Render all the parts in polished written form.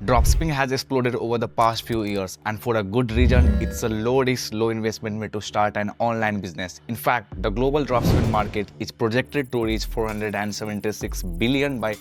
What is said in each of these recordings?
Dropshipping has exploded over the past few years, and for a good reason. It's a low-risk, low-investment way to start an online business. In fact, the global dropshipping market is projected to reach 476 billion by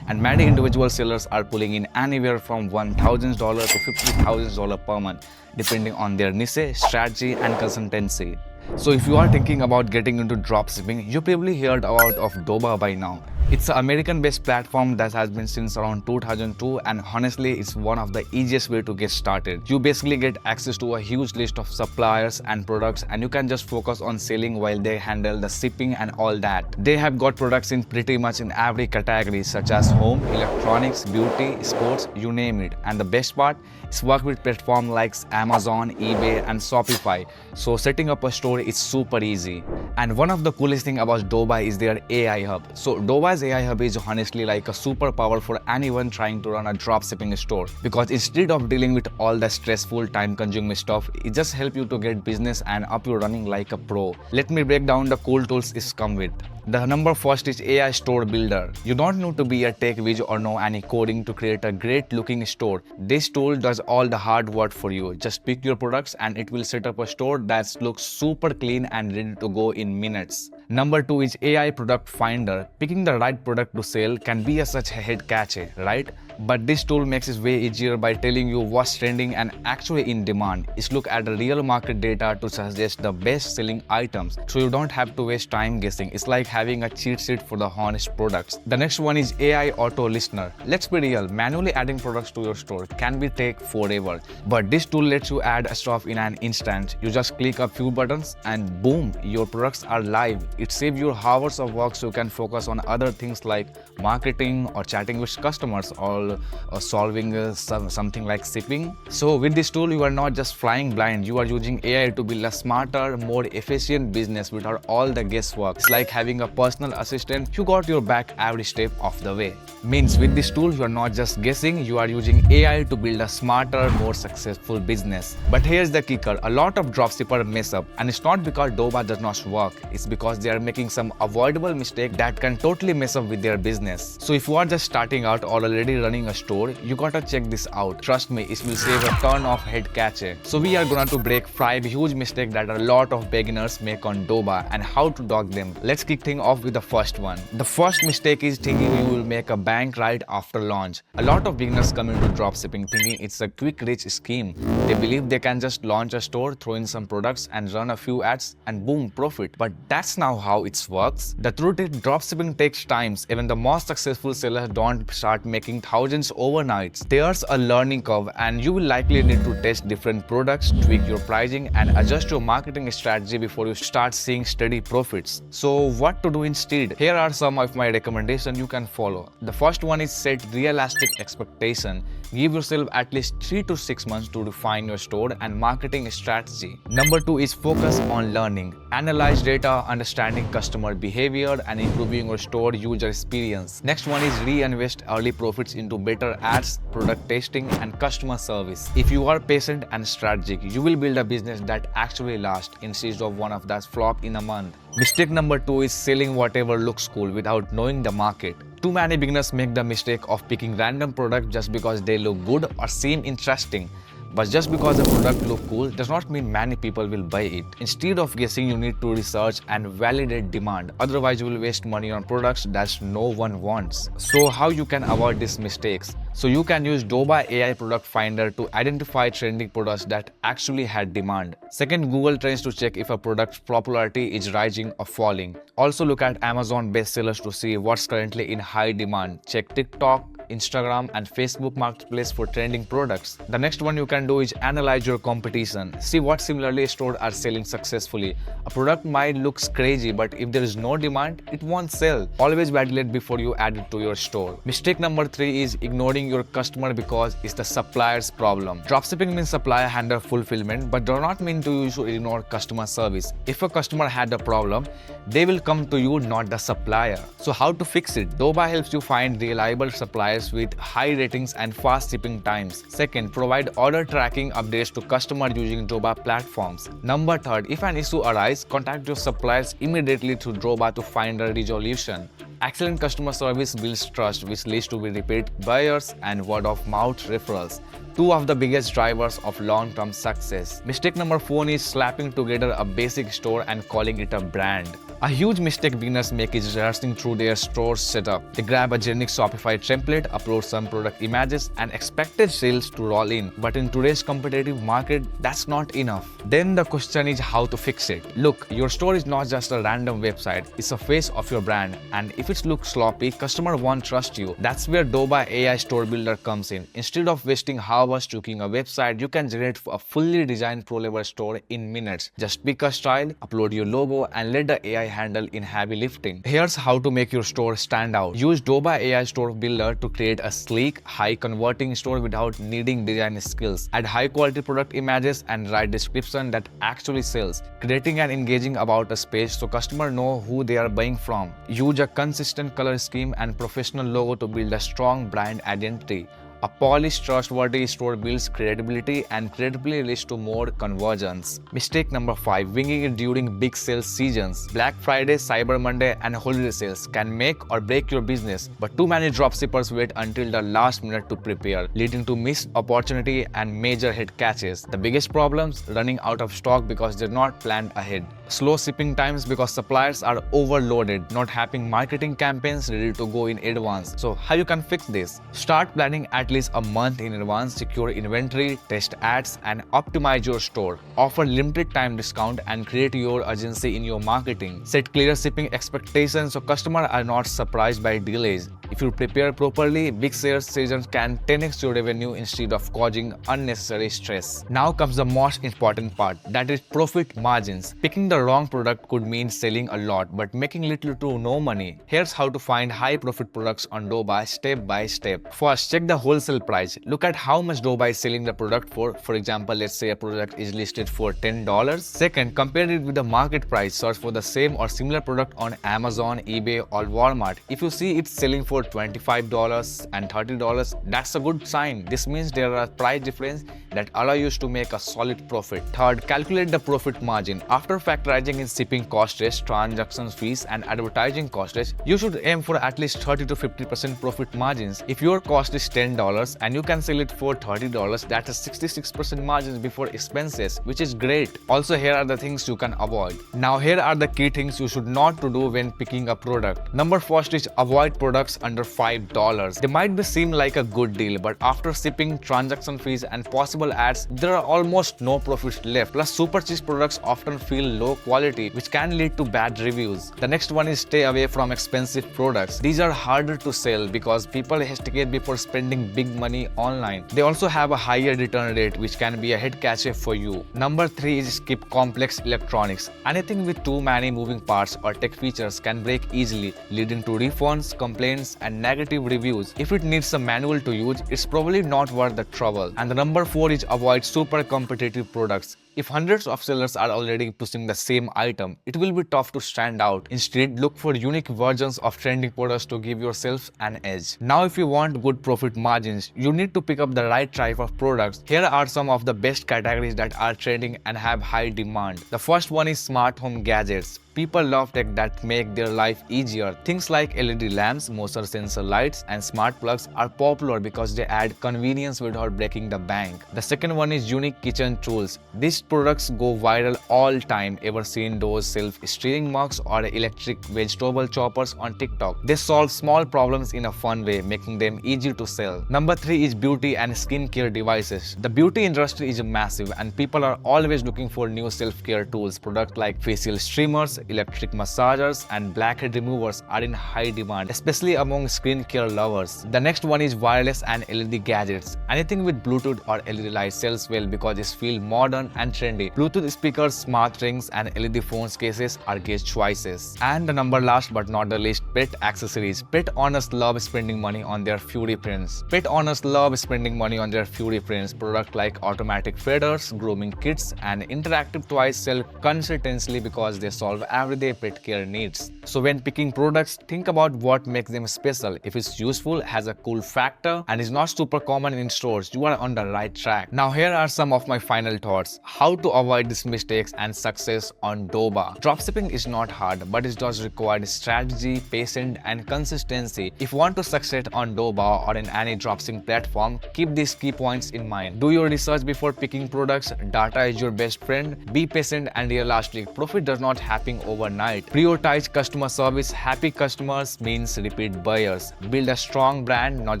and many individual sellers are pulling in anywhere from $1,000 to $50,000 per month, depending on their niche, strategy, and consistency. So if you are thinking about getting into dropshipping, you probably heard about of Doba by now. It's an American-based platform that has been since around 2002, and honestly, it's one of the easiest way to get started. You basically get access to a huge list of suppliers and products, and you can just focus on selling while they handle the shipping and all that. They have got products in pretty much in every category, such as home, electronics, beauty, sports, you name it. And the best part is work with platforms like Amazon, eBay, and Shopify. So setting up a store is super easy. And one of the coolest thing about Doba is their AI hub. So Doba's AI hub is honestly like a superpower for anyone trying to run a dropshipping store, because instead of dealing with all the stressful, time-consuming stuff, it just helps you to get business and up you running like a pro. Let me break down the cool tools it come with. The number first is AI Store Builder. You don't need to be a tech whiz or know any coding to create a great looking store. This tool does all the hard work for you. Just pick your products and it will set up a store that looks super clean and ready to go in minutes. Number 2 is AI Product Finder. Picking the right product to sell can be such a head catch, right? But this tool makes it way easier by telling you what's trending and actually in demand. It's look at the real market data to suggest the best selling items, so you don't have to waste time guessing. It's like having a cheat sheet for the honest products. The next one is AI Auto Listener. Let's be real, manually adding products to your store can be take forever, but this tool lets you add stuff in an instant. You just click a few buttons and boom, your products are live. It saves you hours of work, so you can focus on other things like marketing or chatting with customers or solving something like shipping. So with this tool, you are not just flying blind, you are using AI to build a smarter, more efficient business without all the guesswork. It's like having a personal assistant who got your back every step of the way. Means with this tool, you are not just guessing, you are using AI to build a smarter, more successful business. But here's the kicker, a lot of dropshippers mess up, and it's not because Doba does not work, it's because they are making some avoidable mistake that can totally mess up with their business. So if you are just starting out or already running a store, you gotta check this out. Trust me, it will save a ton of head catch. So we are gonna to break 5 huge mistakes that a lot of beginners make on Doba and how to dodge them. Let's kick things off with the first one. The first mistake is thinking you will make a bank right after launch. A lot of beginners come into dropshipping thinking it's a quick rich scheme. They believe they can just launch a store, throw in some products and run a few ads and boom, profit. But that's not how it works. The truth is dropshipping takes time. Even the most successful sellers don't start making thousands overnight. There's a learning curve and you will likely need to test different products, tweak your pricing and adjust your marketing strategy before you start seeing steady profits. So what to do instead? Here are some of my recommendations you can follow. The first one is set realistic expectation. Give yourself at least 3 to 6 months to refine your store and marketing strategy. Number 2 is focus on learning. Analyze data, understanding customer behavior and improving your store user experience. Next one is reinvest early profits into better ads, product testing and customer service. If you are patient and strategic, you will build a business that actually lasts instead of one of that flop in a month. Mistake number 2 is selling whatever looks cool without knowing the market. Too many beginners make the mistake of picking random products just because they look good or seem interesting. But just because a product looks cool does not mean many people will buy it. Instead of guessing, you need to research and validate demand. Otherwise, you will waste money on products that no one wants. So how you can avoid these mistakes? So you can use Doba AI Product Finder to identify trending products that actually had demand. Second, Google Trends to check if a product's popularity is rising or falling. Also look at Amazon bestsellers to see what's currently in high demand. Check TikTok, Instagram and Facebook Marketplace for trending products. The next one you can do is analyze your competition. See what similarly stores are selling successfully. A product might look crazy, but if there is no demand, it won't sell. Always validate before you add it to your store. Mistake number 3 is ignoring your customer because it's the supplier's problem. Dropshipping means supplier handle fulfillment, but does not mean you should ignore customer service. If a customer had a problem, they will come to you, not the supplier. So how to fix it? Doba helps you find reliable suppliers with high ratings and fast shipping times. Second, provide order tracking updates to customers using Doba platforms. Number 3, if an issue arises, contact your suppliers immediately through Doba to find a resolution. Excellent customer service builds trust, which leads to repeat buyers and word of mouth referrals. Two of the biggest drivers of long-term success. Mistake number 4 is slapping together a basic store and calling it a brand. A huge mistake beginners make is rushing through their store setup. They grab a generic Shopify template, upload some product images, and expected sales to roll in. But in today's competitive market, that's not enough. Then the question is how to fix it. Look, your store is not just a random website, it's a face of your brand. And if it looks sloppy, customer won't trust you. That's where Doba AI Store Builder comes in. Instead of wasting hours tweaking a website, you can generate a fully designed pro-level store in minutes. Just pick a style, upload your logo, and let the AI handle in heavy lifting. Here's how to make your store stand out. Use Doba AI Store Builder to create a sleek, high-converting store without needing design skills. Add high-quality product images and write description that actually sells, creating an engaging about us page so customers know who they are buying from. Use a consistent color scheme and professional logo to build a strong brand identity. A polished, trustworthy store builds credibility, and credibility leads to more conversions. Mistake number 5. Winging it during big sales seasons. Black Friday, Cyber Monday, and holiday sales can make or break your business, but too many dropshippers wait until the last minute to prepare, leading to missed opportunity and major hit catches. The biggest problems? Running out of stock because they're not planned ahead. Slow shipping times because suppliers are overloaded, not having marketing campaigns ready to go in advance. So how you can fix this? Start planning at least a month in advance, secure inventory, test ads, and optimize your store. Offer limited time discount and create your urgency in your marketing. Set clear shipping expectations so customers are not surprised by delays. If you prepare properly, big sales seasons can 10x your revenue instead of causing unnecessary stress. Now comes the most important part, that is profit margins. Picking the wrong product could mean selling a lot but making little to no money. Here's how to find high profit products on Doba step by step. First, check the wholesale price. Look at how much Doba is selling the product for. For example, let's say a product is listed for $10. Second, compare it with the market price. Search for the same or similar product on Amazon, eBay, or Walmart. If you see it's selling for $25 and $30, that's a good sign. This means there are price difference that allow you to make a solid profit. Third, calculate the profit margin. After factoring in shipping costs, transaction fees, and advertising costs, you should aim for at least 30 to 50% profit margins. If your cost is $10 and you can sell it for $30, that's a 66% margins before expenses, which is great. Also, here are the things you can avoid. Now, here are the key things you should not to do when picking a product. Number first is avoid products under $5. They might be seem like a good deal, but after shipping, transaction fees, and possible ads, there are almost no profits left. Plus, super cheap products often feel low quality, which can lead to bad reviews. The next one is stay away from expensive products. These are harder to sell because people hesitate before spending big money online. They also have a higher return rate, which can be a head catcher for you. Number 3 is skip complex electronics. Anything with too many moving parts or tech features can break easily, leading to refunds, complaints, and negative reviews. If it needs a manual to use, it's probably not worth the trouble. And the number 4 is avoid super competitive products. If hundreds of sellers are already pushing the same item, it will be tough to stand out. Instead, look for unique versions of trending products to give yourself an edge. Now, if you want good profit margins, you need to pick up the right type of products. Here are some of the best categories that are trending and have high demand. The first one is smart home gadgets. People love tech that make their life easier. Things like LED lamps, motion sensor lights, and smart plugs are popular because they add convenience without breaking the bank. The second one is unique kitchen tools. These products go viral all time. Ever seen those self-steering mugs or electric vegetable choppers on TikTok? They solve small problems in a fun way, making them easy to sell. Number 3 is beauty and skincare devices. The beauty industry is massive and people are always looking for new self-care tools. Products like facial streamers, electric massagers, and blackhead removers are in high demand, especially among skincare lovers. The next one is wireless and LED gadgets. Anything with Bluetooth or LED lights sells well because it feels modern and trendy. Bluetooth speakers, smart rings, and LED phones cases are great choices. And the number last but not the least, pet accessories. Pet owners love spending money on their furry friends. Pet owners love spending money on their furry friends. Products like automatic feeders, grooming kits, and interactive toys sell consistently because they solve everyday pet care needs. So when picking products, think about what makes them special. If it's useful, has a cool factor, and is not super common in stores, you are on the right track. Now here are some of my final thoughts. How to avoid these mistakes and success on Doba. Dropshipping is not hard, but it does require strategy, patience, and consistency. If you want to succeed on Doba or in any dropshipping platform, keep these key points in mind. Do your research before picking products. Data is your best friend. Be patient and realistic. Profit does not happen overnight. Prioritize customer service. Happy customers means repeat buyers. Build a strong brand, not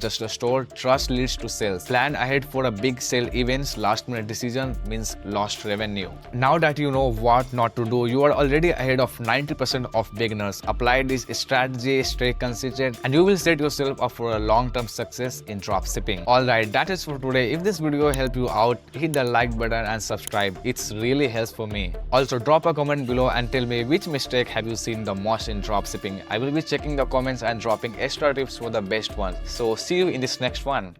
just a store. Trust leads to sales. Plan ahead for a big sale events. Last minute decision means lost revenue. Now that you know what not to do, you are already ahead of 90% of beginners. Apply this strategy, stay consistent, and you will set yourself up for a long-term success in dropshipping. Alright, that is for today. If this video helped you out, hit the like button and subscribe. It's really helps for me. Also, drop a comment below and tell me which mistake have you seen the most in dropshipping. I will be checking the comments and dropping extra tips for the best ones. So see you in this next one.